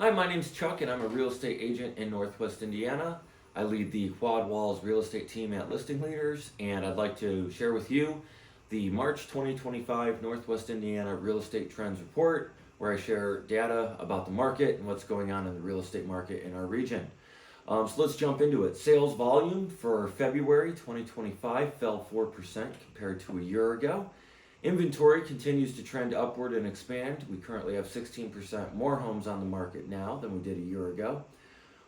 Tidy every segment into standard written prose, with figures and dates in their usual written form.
Hi, my name's Chuck, and I'm a real estate agent in Northwest Indiana. I lead the Quad Walls real estate team at Listing Leaders, and I'd like to share with you the March 2025 Northwest Indiana Real Estate Trends Report, where I share data about the market and what's going on in the real estate market in our region. So let's jump into it. Sales volume for February 2025 fell 4% compared to a year ago. Inventory continues to trend upward and expand. We currently have 16% more homes on the market now than we did a year ago.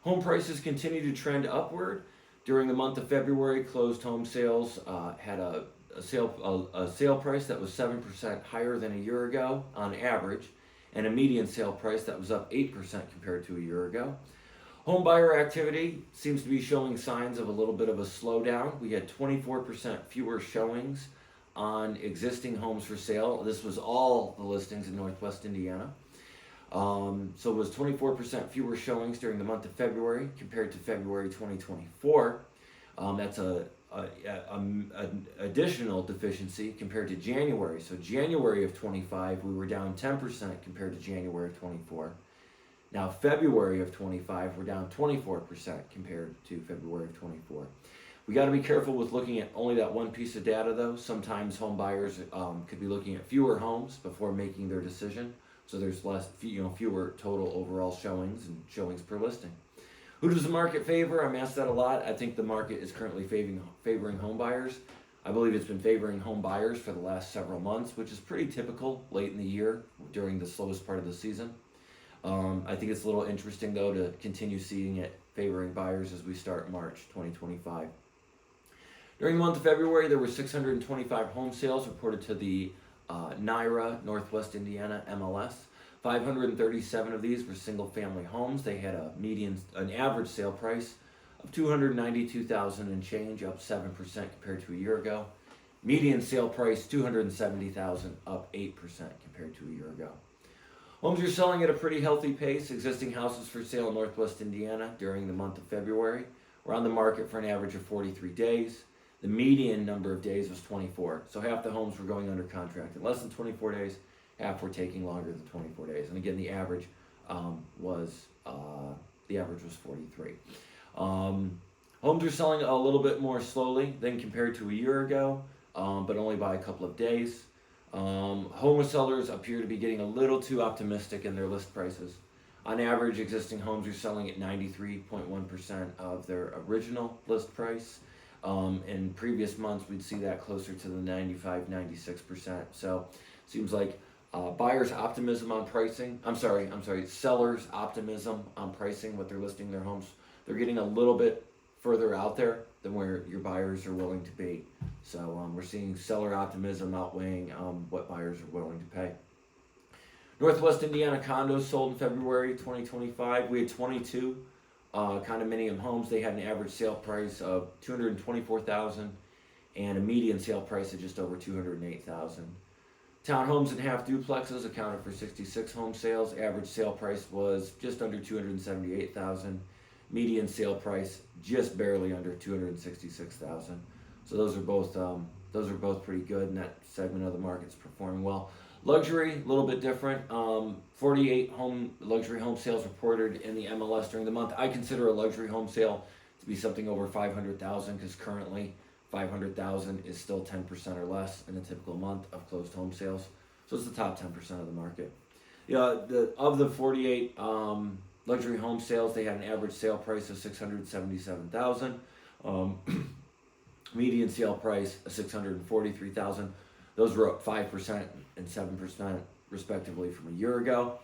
Home prices continue to trend upward. During the month of February, closed home sales had a sale price that was 7% higher than a year ago on average, and a median sale price that was up 8% compared to a year ago. Homebuyer activity seems to be showing signs of a little bit of a slowdown. We had 24% fewer showings on existing homes for sale. This was all the listings in Northwest Indiana. So it was 24% fewer showings during the month of February compared to February 2024. That's an additional deficiency compared to January. So January of 25, we were down 10% compared to January of 24. Now February of 25, we're down 24% compared to February of 24. We got to be careful with looking at only that one piece of data, though. Sometimes home buyers could be looking at fewer homes before making their decision, so there's fewer total overall showings and showings per listing. Who does the market favor? I'm asked that a lot. I think the market is currently favoring home buyers. I believe it's been favoring home buyers for the last several months, which is pretty typical late in the year during the slowest part of the season. I think it's a little interesting, though, to continue seeing it favoring buyers as we start March 2025. During the month of February, there were 625 home sales reported to the NIRA, Northwest Indiana MLS. 537 of these were single-family homes. They had an average sale price of $292,000 and change, up 7% compared to a year ago. Median sale price $270,000, up 8% compared to a year ago. Homes are selling at a pretty healthy pace. Existing houses for sale in Northwest Indiana during the month of February were on the market for an average of 43 days. The median number of days was 24. So half the homes were going under contract in less than 24 days, half were taking longer than 24 days. And again, the average was 43. Homes are selling a little bit more slowly than compared to a year ago, but only by a couple of days. Home sellers appear to be getting a little too optimistic in their list prices. On average, existing homes are selling at 93.1% of their original list price. In previous months, we'd see that closer to the 95, 96%. So seems like sellers' optimism on pricing, what they're listing their homes, they're getting a little bit further out there than where your buyers are willing to be. So we're seeing seller optimism outweighing what buyers are willing to pay. Northwest Indiana condos sold in February 2025. We had 22 condominium homes. They had an average sale price of $224,000 and a median sale price of just over $208,000. Townhomes and half duplexes accounted for 66 home sales. Average sale price was just under $278,000. Median sale price just barely under $266,000. So those are both pretty good, and that segment of the market's performing well. Luxury, a little bit different. 48 luxury home sales reported in the MLS during the month. I consider a luxury home sale to be something over $500,000 because currently $500,000 is still 10% or less in a typical month of closed home sales. So it's the top 10% of the market. Of the 48 luxury home sales, they had an average sale price of $677,000. Median sale price of $643,000. Those were up 5% and 7% respectively from a year ago.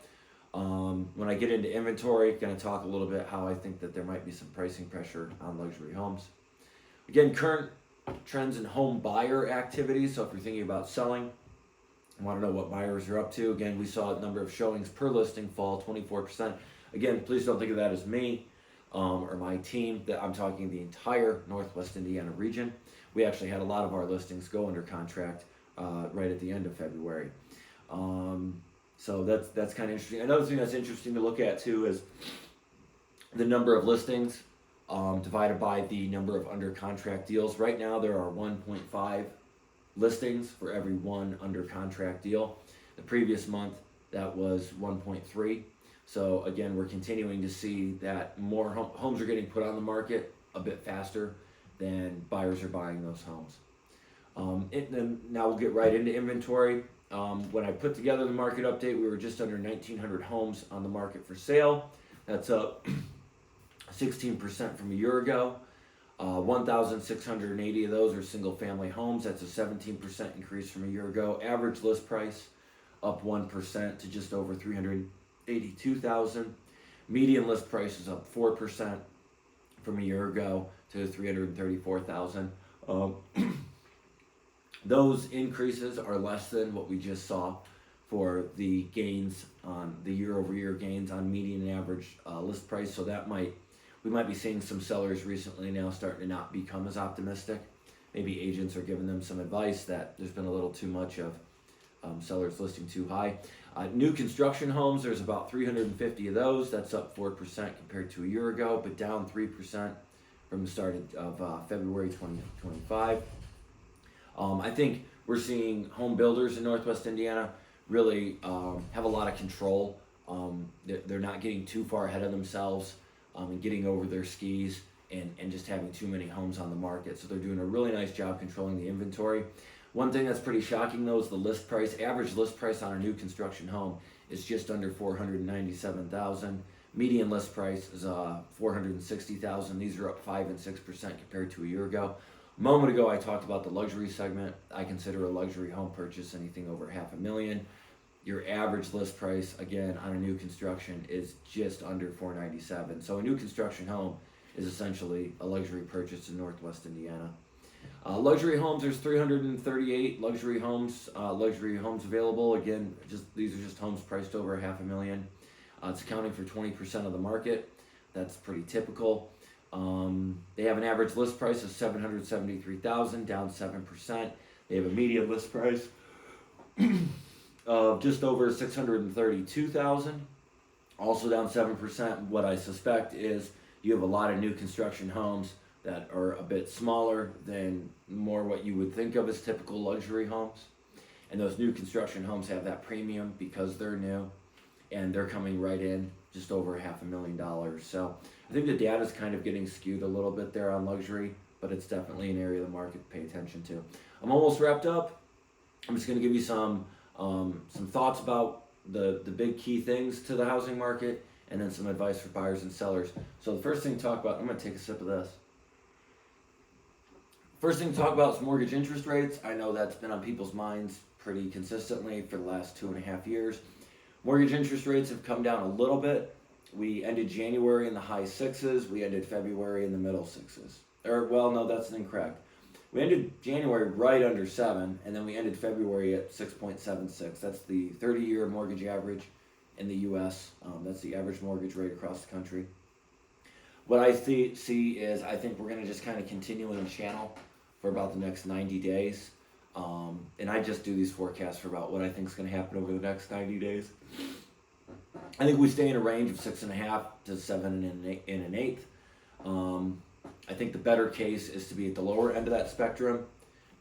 When I get into inventory, going to talk a little bit how I think that there might be some pricing pressure on luxury homes. Again, current trends in home buyer activity. So if you're thinking about selling, I want to know what buyers are up to. Again, we saw a number of showings per listing fall 24%. Again, please don't think of that as me or my team. That I'm talking the entire Northwest Indiana region. We actually had a lot of our listings go under contract right at the end of February. So that's kind of interesting. Another thing that's interesting to look at too is the number of listings divided by the number of under contract deals. Right now there are 1.5 listings for every one under contract deal. The previous month that was 1.3. So again, we're continuing to see that more homes are getting put on the market a bit faster than buyers are buying those homes. Then now we'll get right into inventory. When I put together the market update, we were just under 1,900 homes on the market for sale. That's up 16% from a year ago. 1,680 of those are single family homes. That's a 17% increase from a year ago. Average list price up 1% to just over $382,000. Median list price is up 4% from a year ago to $334,000. Those increases are less than what we just saw for the gains on the year-over-year gains on median and average list price. So we might be seeing some sellers recently now starting to not become as optimistic. Maybe agents are giving them some advice that there's been a little too much of sellers listing too high. New construction homes, there's about 350 of those. That's up 4% compared to a year ago, but down 3% from the start of February 2025. I think we're seeing home builders in Northwest Indiana really have a lot of control. They're not getting too far ahead of themselves and getting over their skis and just having too many homes on the market. So they're doing a really nice job controlling the inventory. One thing that's pretty shocking though is the list price. Average list price on a new construction home is just under $497,000. Median list price is $460,000. These are up 5 and 6% compared to a year ago. A moment ago, I talked about the luxury segment. I consider a luxury home purchase anything over $500,000. Your average list price, again, on a new construction is just under $497,000. So a new construction home is essentially a luxury purchase in Northwest Indiana. Luxury homes, there's 338 luxury homes available. Again, these are just homes priced over $500,000. It's accounting for 20% of the market. That's pretty typical. They have an average list price of $773,000, down 7%. They have a median list price of just over $632,000, also down 7%. What I suspect is you have a lot of new construction homes that are a bit smaller than more what you would think of as typical luxury homes. And those new construction homes have that premium because they're new and they're coming right in just over $500,000. So I think the data is kind of getting skewed a little bit there on luxury, but it's definitely an area of the market to pay attention to. I'm almost wrapped up. I'm just going to give you some thoughts about the big key things to the housing market and then some advice for buyers and sellers. So the first thing to talk about, I'm going to take a sip of this. First thing to talk about is mortgage interest rates. I know that's been on people's minds pretty consistently for the last 2.5 years. Mortgage interest rates have come down a little bit. We ended January in the high 6s. We ended February in the middle 6s. Well, no, that's incorrect. We ended January right under 7, and then we ended February at 6.76. That's the 30-year mortgage average in the U.S. That's the average mortgage rate across the country. What I see is I think we're going to just kind of continue in the channel for about the next 90 days. And I just do these forecasts for about what I think is going to happen over the next 90 days. I think we stay in a range of 6.5 to 7 and 1/8. I think the better case is to be at the lower end of that spectrum,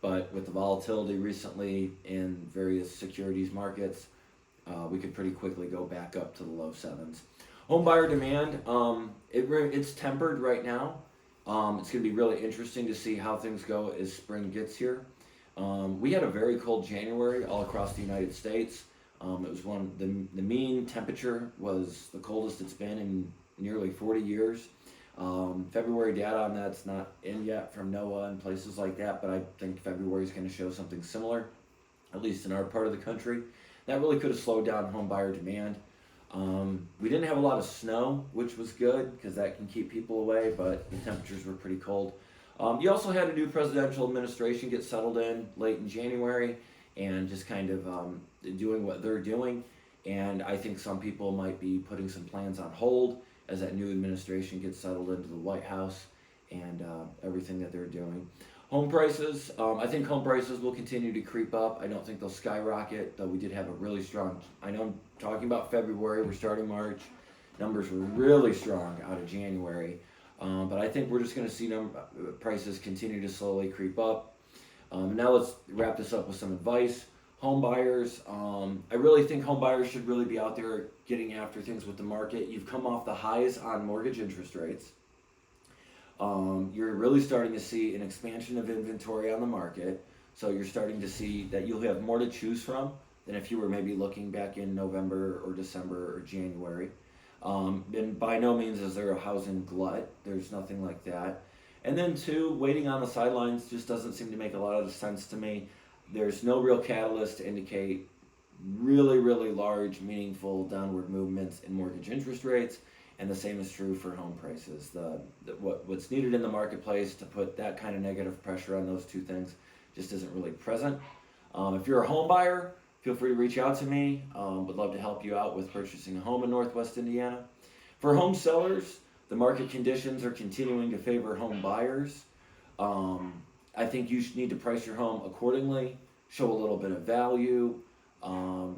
but with the volatility recently in various securities markets, we could pretty quickly go back up to the low 7s. Home buyer demand, it's tempered right now. It's going to be really interesting to see how things go as spring gets here. We had a very cold January all across the United States. It was the mean temperature was the coldest it's been in nearly 40 years. February data on that's not in yet from NOAA and places like that, but I think February is going to show something similar, at least in our part of the country. That really could have slowed down home buyer demand. We didn't have a lot of snow, which was good because that can keep people away, but the temperatures were pretty cold. You also had a new presidential administration get settled in late in January and just kind of doing what they're doing. And I think some people might be putting some plans on hold as that new administration gets settled into the White House and everything that they're doing. Home prices, I think home prices will continue to creep up. I don't think they'll skyrocket, though we did have a really strong, I know I'm talking about February, we're starting March. Numbers were really strong out of January. But I think we're just going to see prices continue to slowly creep up. Now let's wrap this up with some advice. Home buyers, I really think home buyers should really be out there getting after things with the market. You've come off the highs on mortgage interest rates. You're really starting to see an expansion of inventory on the market. So you're starting to see that you'll have more to choose from than if you were maybe looking back in November or December or January. And by no means is there a housing glut. There's nothing like that. And then two, waiting on the sidelines just doesn't seem to make a lot of sense to me. There's no real catalyst to indicate really, really large, meaningful downward movements in mortgage interest rates. And the same is true for home prices. What's needed in the marketplace to put that kind of negative pressure on those two things just isn't really present. If you're a home buyer, feel free to reach out to me. Would love to help you out with purchasing a home in Northwest Indiana. For home sellers, the market conditions are continuing to favor home buyers. I think you should need to price your home accordingly, show a little bit of value,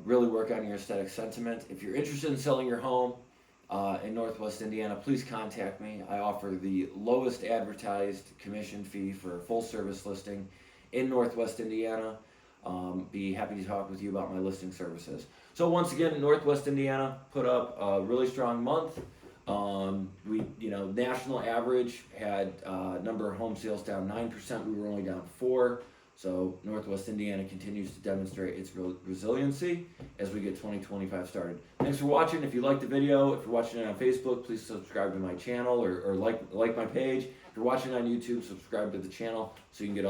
really work on your aesthetic sentiment. If you're interested in selling your home in Northwest Indiana, please contact me. I offer the lowest advertised commission fee for a full service listing in Northwest Indiana. Be happy to talk with you about my listing services. So once again, Northwest Indiana put up a really strong month. National average had number of home sales down 9%. We were only down 4%. So Northwest Indiana continues to demonstrate its resiliency as we get 2025 started. Thanks for watching. If you liked the video, if you're watching it on Facebook, please subscribe to my channel or like my page. If you're watching on YouTube, subscribe to the channel so you can get all